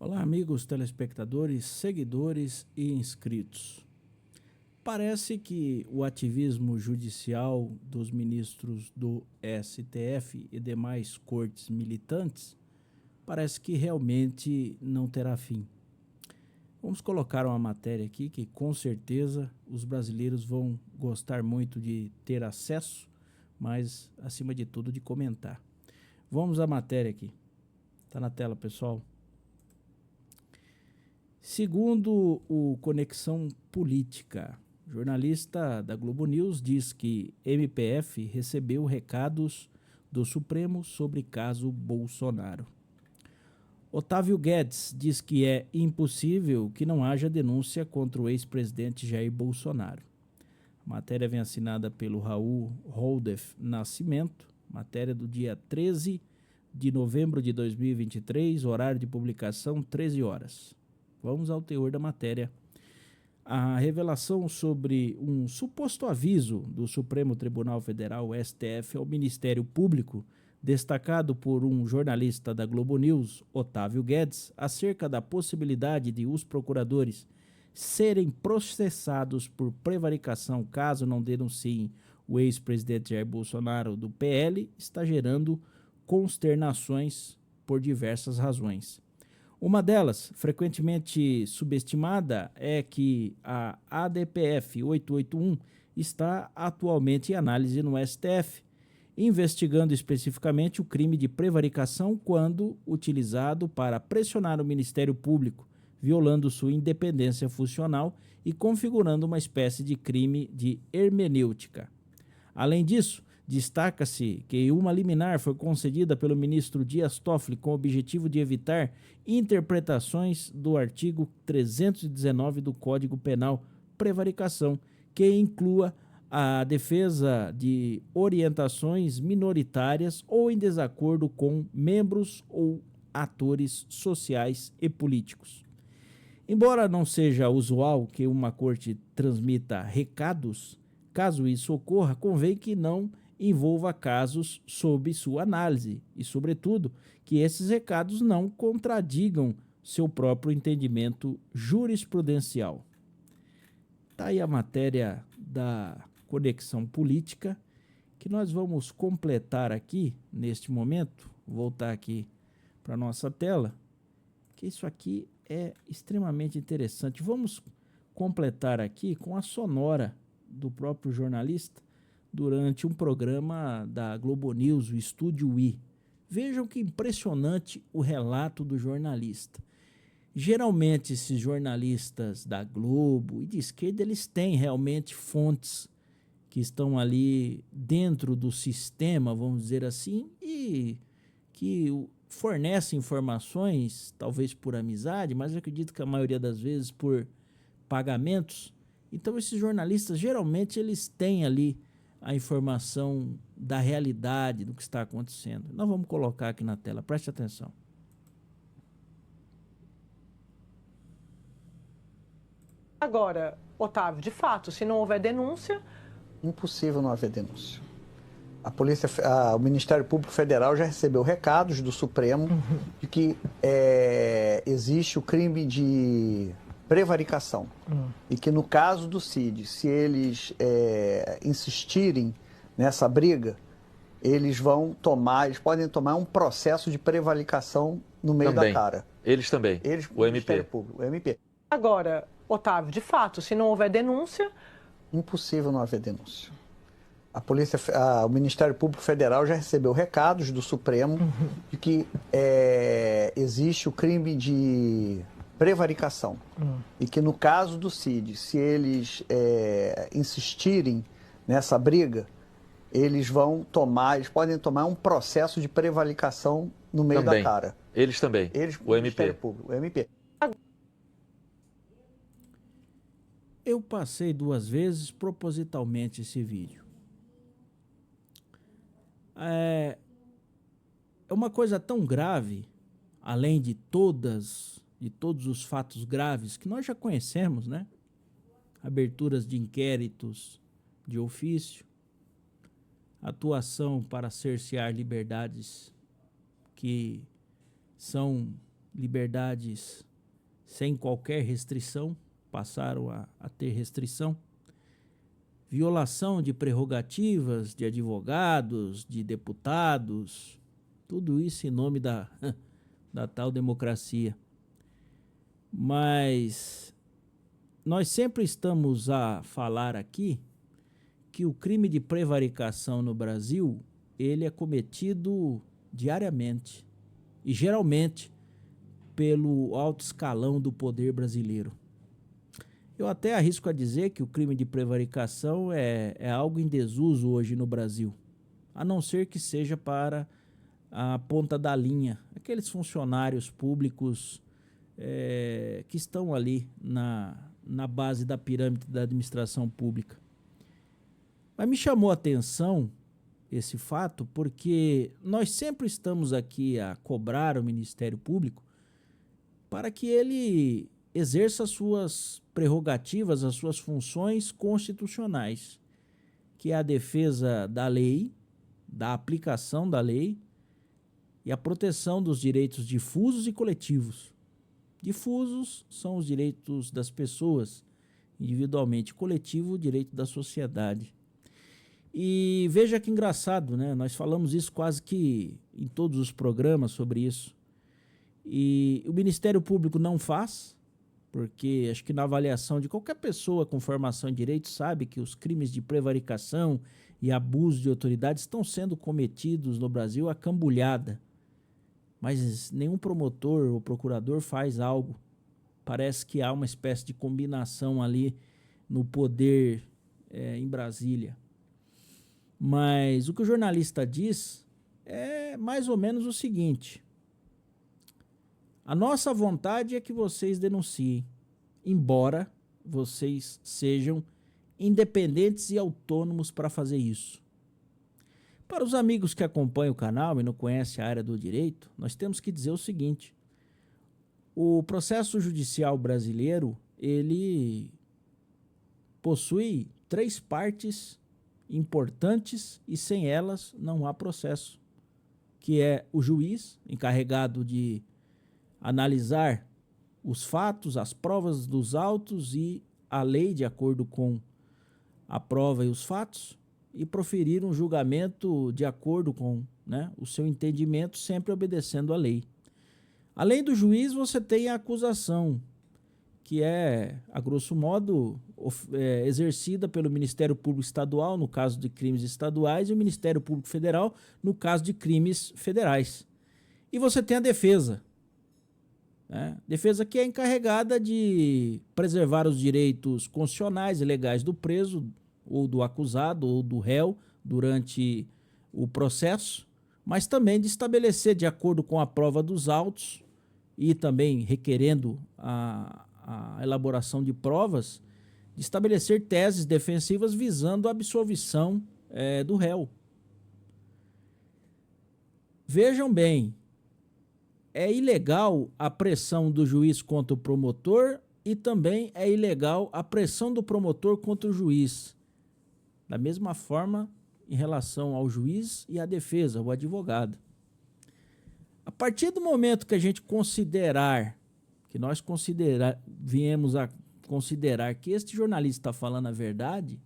Olá, amigos telespectadores, seguidores e inscritos. Parece que o ativismo judicial dos ministros do STF e demais cortes militantes parece que realmente não terá fim. Vamos colocar uma matéria aqui que com certeza os brasileiros vão gostar muito de ter acesso, mas acima de tudo de comentar. Vamos à matéria aqui. Está na tela, pessoal. Segundo o Conexão Política, jornalista da Globo News diz que MPF recebeu recados do Supremo sobre caso Bolsonaro. Otávio Guedes diz que é impossível que não haja denúncia contra o ex-presidente Jair Bolsonaro. A matéria vem assinada pelo Raul Holdef Nascimento, matéria do dia 13 de novembro de 2023, horário de publicação 13 horas. Vamos ao teor da matéria. A revelação sobre um suposto aviso do Supremo Tribunal Federal, STF, ao Ministério Público, destacado por um jornalista da Globo News, Otávio Guedes, acerca da possibilidade de os procuradores serem processados por prevaricação caso não denunciem o ex-presidente Jair Bolsonaro do PL, está gerando consternações por diversas razões. Uma delas, frequentemente subestimada, é que a ADPF 881 está atualmente em análise no STF, investigando especificamente o crime de prevaricação quando utilizado para pressionar o Ministério Público, violando sua independência funcional e configurando uma espécie de crime de hermenêutica. Além disso, destaca-se que uma liminar foi concedida pelo ministro Dias Toffoli com o objetivo de evitar interpretações do artigo 319 do Código Penal, prevaricação, que inclua a defesa de orientações minoritárias ou em desacordo com membros ou atores sociais e políticos. Embora não seja usual que uma corte transmita recados, caso isso ocorra, convém que não envolva casos sob sua análise e, sobretudo, que esses recados não contradigam seu próprio entendimento jurisprudencial. Está aí a matéria da Conexão Política, que nós vamos completar aqui neste momento. Vou voltar aqui para a nossa tela, que isso aqui é extremamente interessante. Vamos completar aqui com a sonora do próprio jornalista durante um programa da Globo News, o Estúdio I. Vejam que impressionante o relato do jornalista. Geralmente esses jornalistas da Globo e de esquerda, eles têm realmente fontes que estão ali dentro do sistema, vamos dizer assim, e que fornecem informações, talvez por amizade, mas eu acredito que a maioria das vezes por pagamentos. Então esses jornalistas, geralmente, eles têm ali a informação da realidade, do que está acontecendo. Nós vamos colocar aqui na tela, preste atenção. Agora, Otávio, de fato, se não houver denúncia... Impossível não haver denúncia. O Ministério Público Federal já recebeu recados do Supremo de que existe o crime de prevaricação. E que no caso do CID, se eles insistirem nessa briga, eles podem tomar um processo de prevaricação no meio da cara. Eles também, o MP. Público, o MP. Agora, Otávio, de fato, se não houver denúncia... Impossível não haver denúncia. O Ministério Público Federal já recebeu recados do Supremo de que existe o crime de prevaricação. E que no caso do CID, se eles insistirem nessa briga, eles podem tomar um processo de prevaricação no meio da cara. Eles também, o MP. Público, o MP. Eu passei 2 vezes propositalmente esse vídeo. É uma coisa tão grave, além de todos os fatos graves que nós já conhecemos, né? Aberturas de inquéritos de ofício, atuação para cercear liberdades que são liberdades sem qualquer restrição, passaram a ter restrição, violação de prerrogativas de advogados, de deputados, tudo isso em nome da tal democracia. Mas nós sempre estamos a falar aqui que o crime de prevaricação no Brasil, ele é cometido diariamente e geralmente pelo alto escalão do poder brasileiro. Eu até arrisco a dizer que o crime de prevaricação é algo em desuso hoje no Brasil, a não ser que seja para a ponta da linha, aqueles funcionários públicos que estão ali na base da pirâmide da administração pública. Mas me chamou a atenção esse fato porque nós sempre estamos aqui a cobrar o Ministério Público para que ele exerça as suas prerrogativas, as suas funções constitucionais, que é a defesa da lei, da aplicação da lei e a proteção dos direitos difusos e coletivos. Difusos são os direitos das pessoas, individualmente, coletivo, o direito da sociedade. E veja que engraçado, né? Nós falamos isso quase que em todos os programas sobre isso. E o Ministério Público não faz, porque acho que na avaliação de qualquer pessoa com formação em direito sabe que os crimes de prevaricação e abuso de autoridade estão sendo cometidos no Brasil a cambulhada. Mas nenhum promotor ou procurador faz algo. Parece que há uma espécie de combinação ali no poder em Brasília. Mas o que o jornalista diz é mais ou menos o seguinte: a nossa vontade é que vocês denunciem, embora vocês sejam independentes e autônomos para fazer isso. Para os amigos que acompanham o canal e não conhecem a área do direito, nós temos que dizer o seguinte: o processo judicial brasileiro, ele possui 3 partes importantes e sem elas não há processo, que é o juiz, encarregado de analisar os fatos, as provas dos autos e a lei de acordo com a prova e os fatos, e proferir um julgamento de acordo com, né, o seu entendimento, sempre obedecendo à lei. Além do juiz, você tem a acusação, que é, a grosso modo, exercida pelo Ministério Público Estadual, no caso de crimes estaduais, e o Ministério Público Federal, no caso de crimes federais. E você tem a defesa, né? Defesa que é encarregada de preservar os direitos constitucionais e legais do preso, ou do acusado, ou do réu, durante o processo, mas também de estabelecer, de acordo com a prova dos autos, e também requerendo a elaboração de provas, de estabelecer teses defensivas visando a absolvição do réu. Vejam bem, é ilegal a pressão do juiz contra o promotor e também é ilegal a pressão do promotor contra o juiz. Da mesma forma, em relação ao juiz e à defesa, o advogado. A partir do momento que a gente considerar, que nós viemos a considerar que este jornalista está falando a verdade,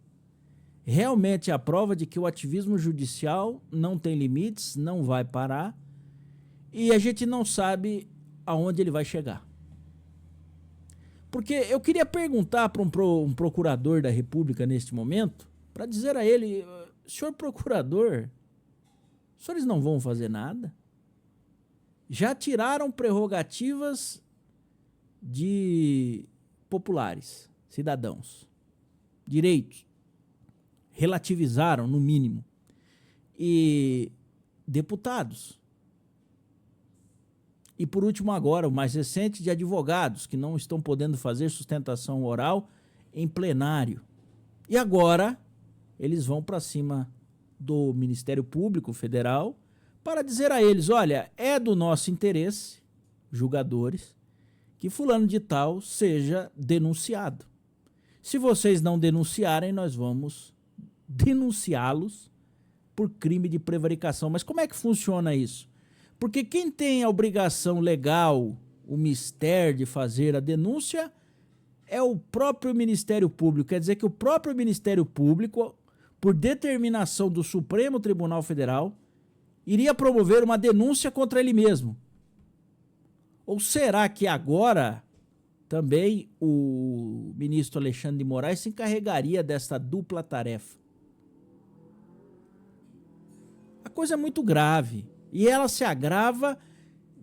realmente é a prova de que o ativismo judicial não tem limites, não vai parar, e a gente não sabe aonde ele vai chegar. Porque eu queria perguntar para um procurador da República neste momento, para dizer a ele: senhor procurador, os senhores não vão fazer nada? Já tiraram prerrogativas de populares, cidadãos, direitos, relativizaram no mínimo, e deputados. E por último agora, o mais recente, de advogados, que não estão podendo fazer sustentação oral em plenário. E agora eles vão para cima do Ministério Público Federal para dizer a eles: olha, é do nosso interesse, julgadores, que fulano de tal seja denunciado. Se vocês não denunciarem, nós vamos denunciá-los por crime de prevaricação. Mas como é que funciona isso? Porque quem tem a obrigação legal, o mistério de fazer a denúncia é o próprio Ministério Público. Quer dizer que o próprio Ministério Público, por determinação do Supremo Tribunal Federal, iria promover uma denúncia contra ele mesmo. Ou será que agora também o ministro Alexandre de Moraes se encarregaria dessa dupla tarefa? A coisa é muito grave e ela se agrava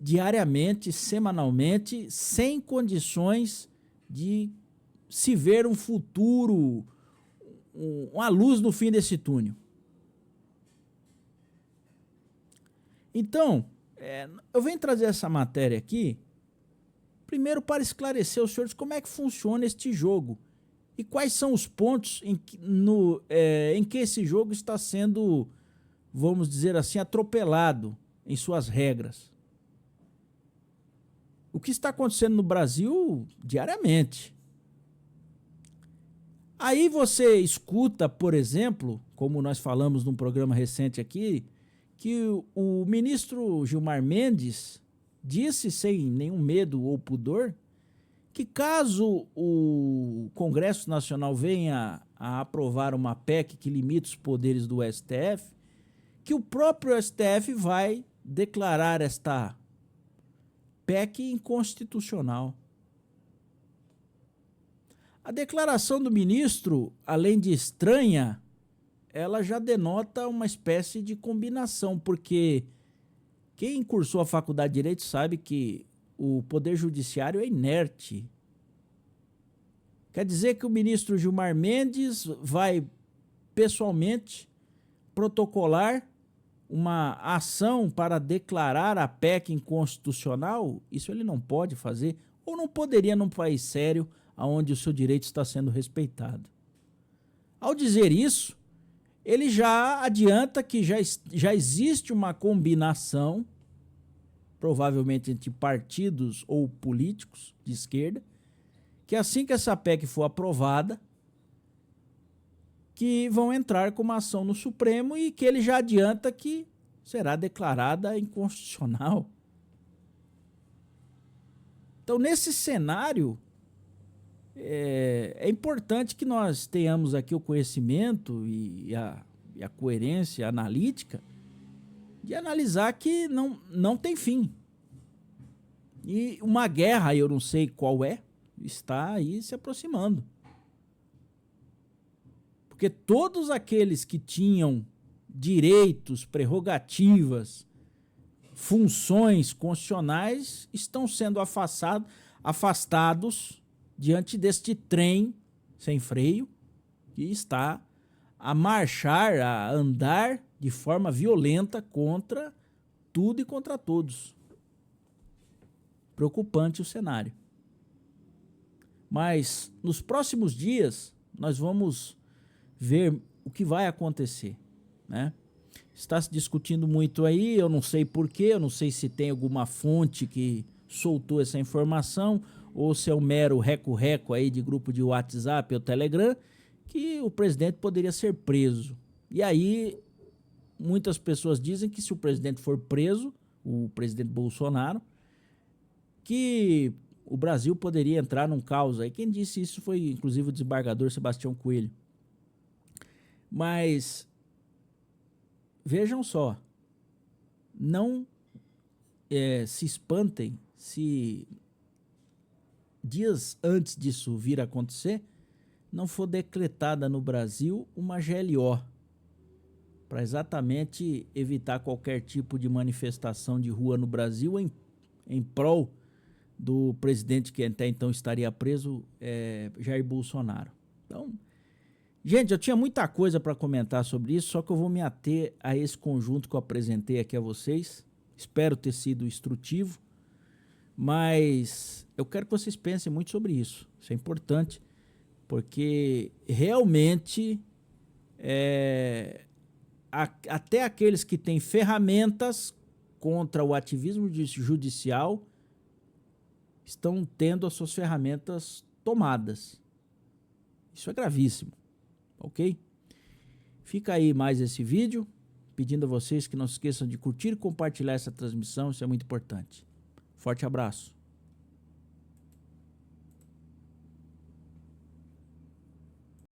diariamente, semanalmente, sem condições de se ver um futuro, uma luz no fim desse túnel. Então, eu venho trazer essa matéria aqui, primeiro para esclarecer aos senhores como é que funciona este jogo e quais são os pontos em que esse jogo está sendo, vamos dizer assim, atropelado em suas regras. O que está acontecendo no Brasil diariamente. Aí você escuta, por exemplo, como nós falamos num programa recente aqui, que o ministro Gilmar Mendes disse, sem nenhum medo ou pudor, que caso o Congresso Nacional venha a aprovar uma PEC que limita os poderes do STF, que o próprio STF vai declarar esta PEC inconstitucional. A declaração do ministro, além de estranha, ela já denota uma espécie de combinação, porque quem cursou a faculdade de Direito sabe que o Poder Judiciário é inerte. Quer dizer que o ministro Gilmar Mendes vai pessoalmente protocolar uma ação para declarar a PEC inconstitucional? Isso ele não pode fazer, ou não poderia num país sério, onde o seu direito está sendo respeitado. Ao dizer isso, ele já adianta que já existe uma combinação, provavelmente entre partidos ou políticos de esquerda, que assim que essa PEC for aprovada, que vão entrar com uma ação no Supremo e que ele já adianta que será declarada inconstitucional. Então, nesse cenário, é importante que nós tenhamos aqui o conhecimento e a coerência analítica de analisar que não tem fim. E uma guerra, eu não sei qual está aí se aproximando. Porque todos aqueles que tinham direitos, prerrogativas, funções constitucionais estão sendo afastados diante deste trem sem freio que está a marchar, a andar de forma violenta contra tudo e contra todos. Preocupante o cenário. Mas nos próximos dias nós vamos ver o que vai acontecer, né? Está se discutindo muito aí, eu não sei porquê, eu não sei se tem alguma fonte que soltou essa informação ou se é um mero reco-reco aí de grupo de WhatsApp ou Telegram, que o presidente poderia ser preso. E aí muitas pessoas dizem que se o presidente for preso, o presidente Bolsonaro, que o Brasil poderia entrar num caos aí. Quem disse isso foi inclusive o desembargador Sebastião Coelho. Mas vejam só, não se espantem se dias antes disso vir a acontecer, não for decretada no Brasil uma GLO, para exatamente evitar qualquer tipo de manifestação de rua no Brasil em prol do presidente que até então estaria preso, Jair Bolsonaro. Então, gente, eu tinha muita coisa para comentar sobre isso, só que eu vou me ater a esse conjunto que eu apresentei aqui a vocês. Espero ter sido instrutivo, mas eu quero que vocês pensem muito sobre isso. Isso é importante, porque realmente até aqueles que têm ferramentas contra o ativismo judicial estão tendo as suas ferramentas tomadas. Isso é gravíssimo, ok? Fica aí mais esse vídeo, pedindo a vocês que não se esqueçam de curtir e compartilhar essa transmissão, isso é muito importante. Forte abraço.